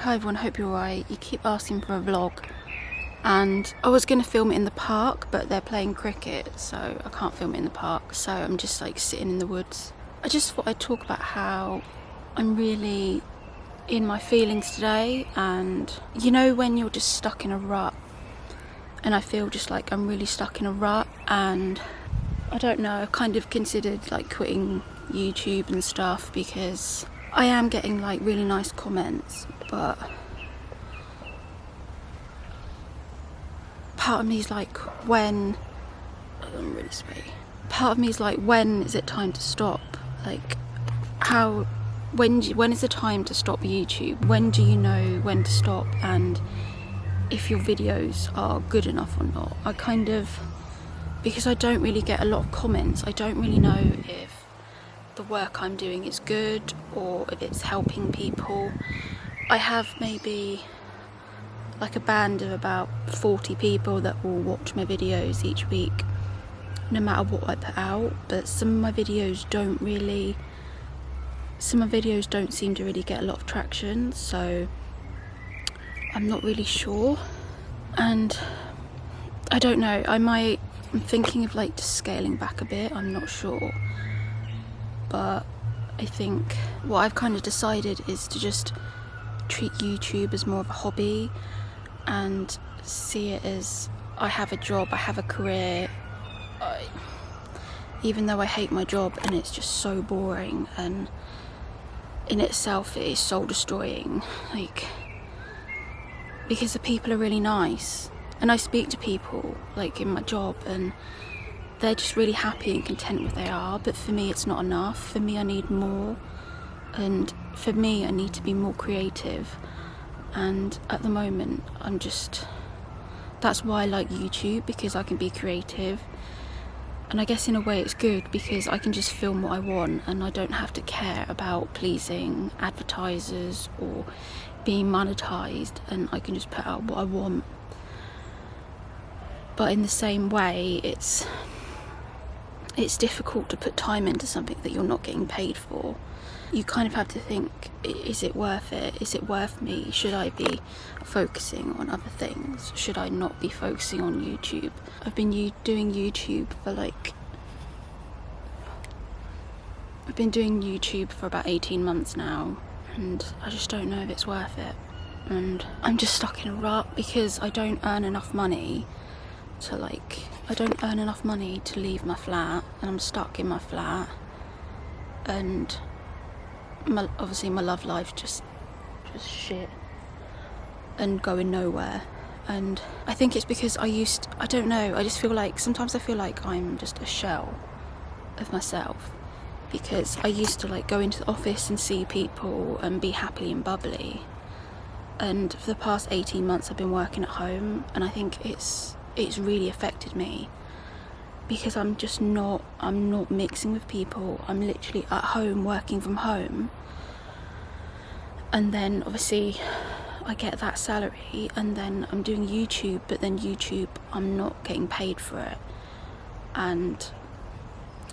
Hi everyone, hope you're alright. You keep asking for a vlog and I was going to film it in the park, but they're playing cricket, so I can't film it in the park, so I'm just like sitting in the woods. I just thought I'd talk about how I'm really in my feelings today, and you know when you're just stuck in a rut, and I feel just like I'm really stuck in a rut, and I don't know, I've kind of considered like quitting YouTube and stuff because I am getting like really nice comments, but part of me is like, when I'm really sweaty. Part of me is like, when is it time to stop? Like, when is the time to stop YouTube? When do you know when to stop and if your videos are good enough or not? I kind of, because I don't really get a lot of comments, I don't really know if the work I'm doing is good or if it's helping people. I have maybe like a band of about 40 people that will watch my videos each week no matter what I put out, but some of my videos don't seem to really get a lot of traction, so I'm not really sure. And I don't know, I'm thinking of like just scaling back a bit, I'm not sure, but I think what I've kind of decided is to just treat YouTube as more of a hobby and see it as I have a job, I have a career. Even though I hate my job and it's just so boring, and in itself it is soul destroying, like, because the people are really nice and I speak to people like in my job and they're just really happy and content with where they are, but for me it's not enough. For me I need more, and for me I need to be more creative, and at the moment that's why I like YouTube, because I can be creative. And I guess in a way it's good because I can just film what I want and I don't have to care about pleasing advertisers or being monetized, and I can just put out what I want. But in the same way, it's difficult to put time into something that you're not getting paid for. You kind of have to think, is it worth it? Is it worth me? Should I be focusing on other things? Should I not be focusing on YouTube? I've been doing YouTube for about 18 months now, and I just don't know if it's worth it. And I'm just stuck in a rut because I don't earn enough money to leave my flat, and I'm stuck in my flat, and obviously my love life just shit and going nowhere. And I think it's because I don't know, I just feel like sometimes I feel like I'm just a shell of myself, because I used to like go into the office and see people and be happy and bubbly, and for the past 18 months I've been working at home, and I think it's really affected me because I'm not mixing with people. I'm literally at home working from home, and then obviously I get that salary, and then I'm doing YouTube, but then YouTube I'm not getting paid for it, and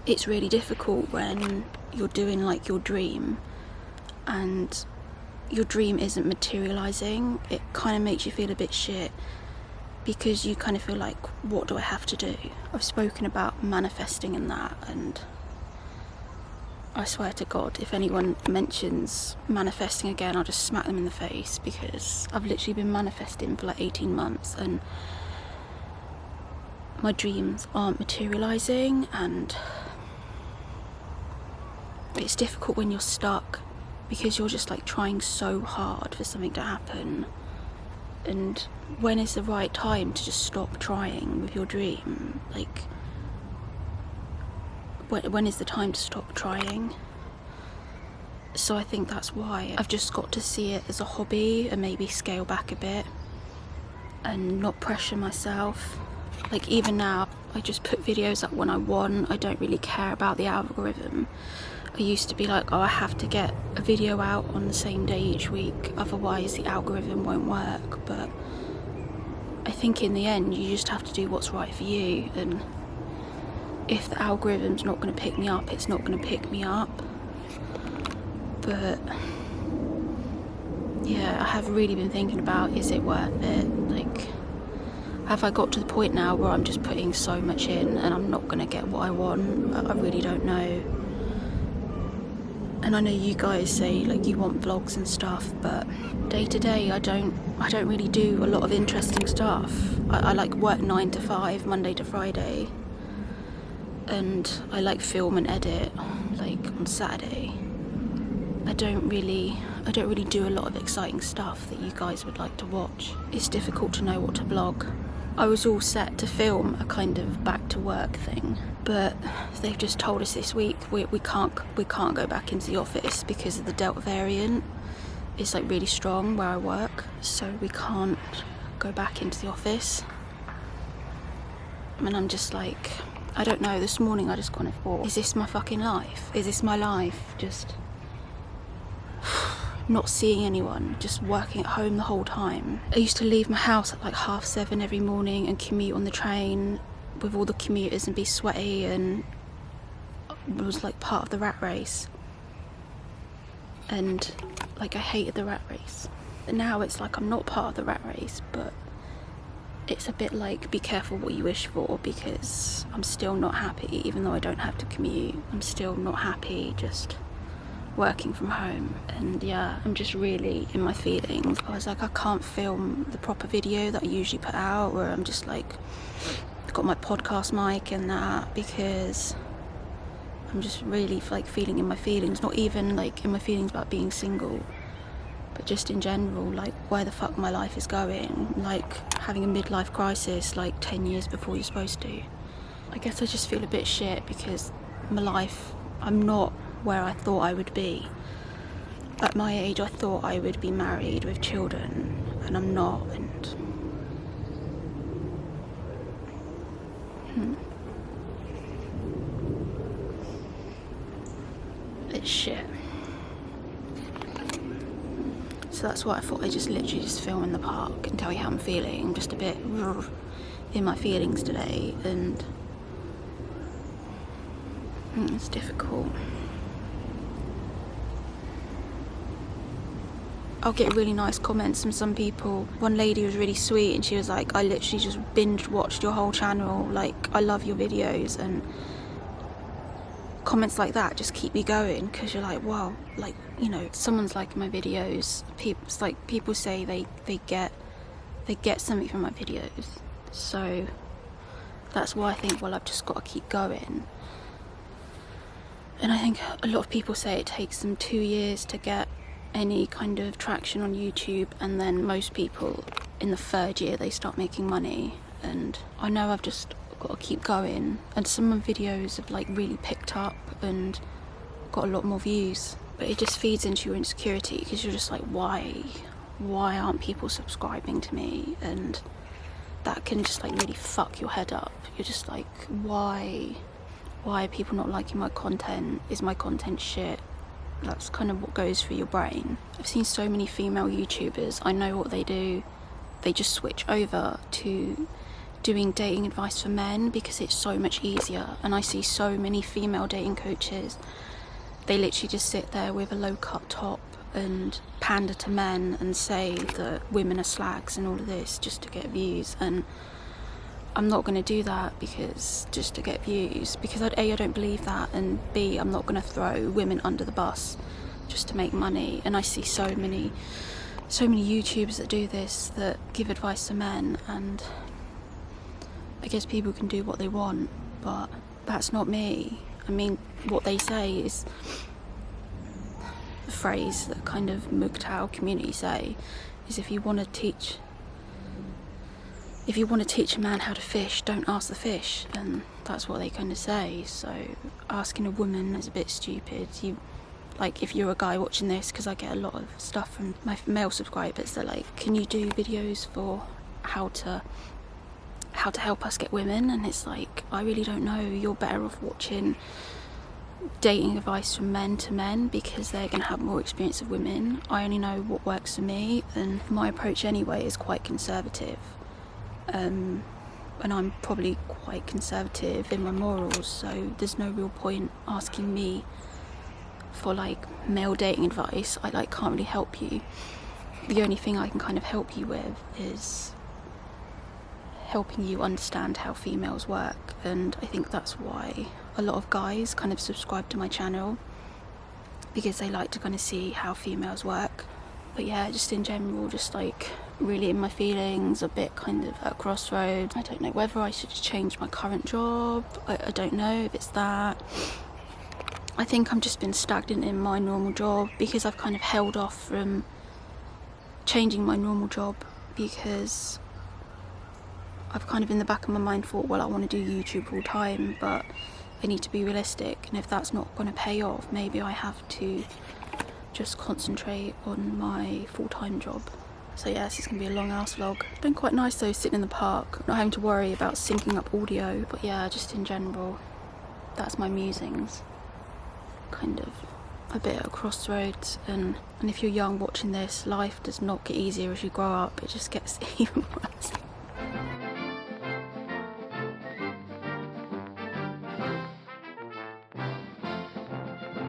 it's really difficult when you're doing like your dream and your dream isn't materializing. It kind of makes you feel a bit shit because you kind of feel like, what do I have to do? I've spoken about manifesting and that, and I swear to God, if anyone mentions manifesting again, I'll just smack them in the face, because I've literally been manifesting for like 18 months and my dreams aren't materializing, and it's difficult when you're stuck because you're just like trying so hard for something to happen. And when is the right time to just stop trying with your dream? Like, when is the time to stop trying? So I think that's why I've just got to see it as a hobby and maybe scale back a bit and not pressure myself. Like, even now I just put videos up when I want. I don't really care about the algorithm. I used to be like, oh, I have to get a video out on the same day each week, otherwise the algorithm won't work. But I think in the end you just have to do what's right for you, and if the algorithm's not going to pick me up, it's not going to pick me up. But yeah, I have really been thinking about, is it worth it? Like, have I got to the point now where I'm just putting so much in and I'm not going to get what I want? I really don't know. And I know you guys say like you want vlogs and stuff, but day to day I don't really do a lot of interesting stuff. I like work 9 to 5, Monday to Friday, and I like film and edit like on Saturday. I don't really do a lot of exciting stuff that you guys would like to watch. It's difficult to know what to vlog. I was all set to film a kind of back to work thing, but they've just told us this week we can't go back into the office because of the Delta variant. It's like really strong where I work, so we can't go back into the office. And I'm just like, I don't know, this morning I just kind of thought, is this my fucking life? Is this my life? Just not seeing anyone, just working at home the whole time. I used to leave my house at like 7:30 every morning and commute on the train with all the commuters and be sweaty, and it was like part of the rat race. And like I hated the rat race. And now it's like I'm not part of the rat race, but it's a bit like be careful what you wish for, because I'm still not happy even though I don't have to commute. I'm still not happy just working from home. And yeah, I'm just really in my feelings. I was like, I can't film the proper video that I usually put out, where I'm just like got my podcast mic and that, because I'm just really like feeling in my feelings. Not even like in my feelings about being single, but just in general, like where the fuck my life is going, like having a midlife crisis like 10 years before you're supposed to. I guess I just feel a bit shit because my life, I'm not where I thought I would be. At my age I thought I would be married with children, and I'm not. And it's shit. So that's why I thought I'd just literally just film in the park and tell you how I'm feeling. I'm just a bit in my feelings today, and it's difficult. I'll get really nice comments from some people. One lady was really sweet and she was like, I literally just binge watched your whole channel, like I love your videos. And comments like that just keep me going, because you're like, wow, like, you know, someone's liking my videos. People say they get something from my videos. So that's why I think, well, I've just got to keep going. And I think a lot of people say it takes them 2 years to get any kind of traction on YouTube, and then most people in the 3rd year they start making money. And I know I've just got to keep going, and some of my videos have like really picked up and got a lot more views, but it just feeds into your insecurity, because you're just like, why aren't people subscribing to me? And that can just like really fuck your head up. You're just like, why are people not liking my content? Is my content shit? That's kind of what goes through your brain. I've seen so many female YouTubers, I know what they do. They just switch over to doing dating advice for men because it's so much easier. And I see so many female dating coaches, they literally just sit there with a low cut top and pander to men and say that women are slags and all of this just to get views. And I'm not going to do that because just to get views, because A, I don't believe that, and B, I'm not going to throw women under the bus just to make money. And I see so many YouTubers that do this, that give advice to men, and I guess people can do what they want, but that's not me. I mean, what they say is the phrase that kind of MGTOW community say is, if you want to teach a man how to fish, don't ask the fish. And that's what they kind of say. So asking a woman is a bit stupid. Like, if you're a guy watching this, because I get a lot of stuff from my male subscribers, they're like, can you do videos for how to help us get women? And it's like, I really don't know. You're better off watching dating advice from men to men, because they're going to have more experience of women. I only know what works for me, and my approach anyway is quite conservative. And I'm probably quite conservative in my morals, so there's no real point asking me for like male dating advice. I like can't really help you. the only thing I can kind of help you with is helping you understand how females work, and I think that's why a lot of guys kind of subscribe to my channel, because they like to kind of see how females work. But yeah, just in general, just like really in my feelings, a bit kind of at a crossroads. I don't know whether I should change my current job. I don't know if it's that. I think I'm just been stagnant in my normal job because I've kind of held off from changing my normal job, because I've kind of in the back of my mind thought, well, I want to do YouTube full time, but I need to be realistic, and if that's not going to pay off, maybe I have to just concentrate on my full-time job. So yeah, this is going to be a long ass vlog. It's been quite nice though, sitting in the park, not having to worry about syncing up audio. But yeah, just in general, that's my musings. Kind of a bit at a crossroads, and if you're young watching this, life does not get easier as you grow up, it just gets even worse.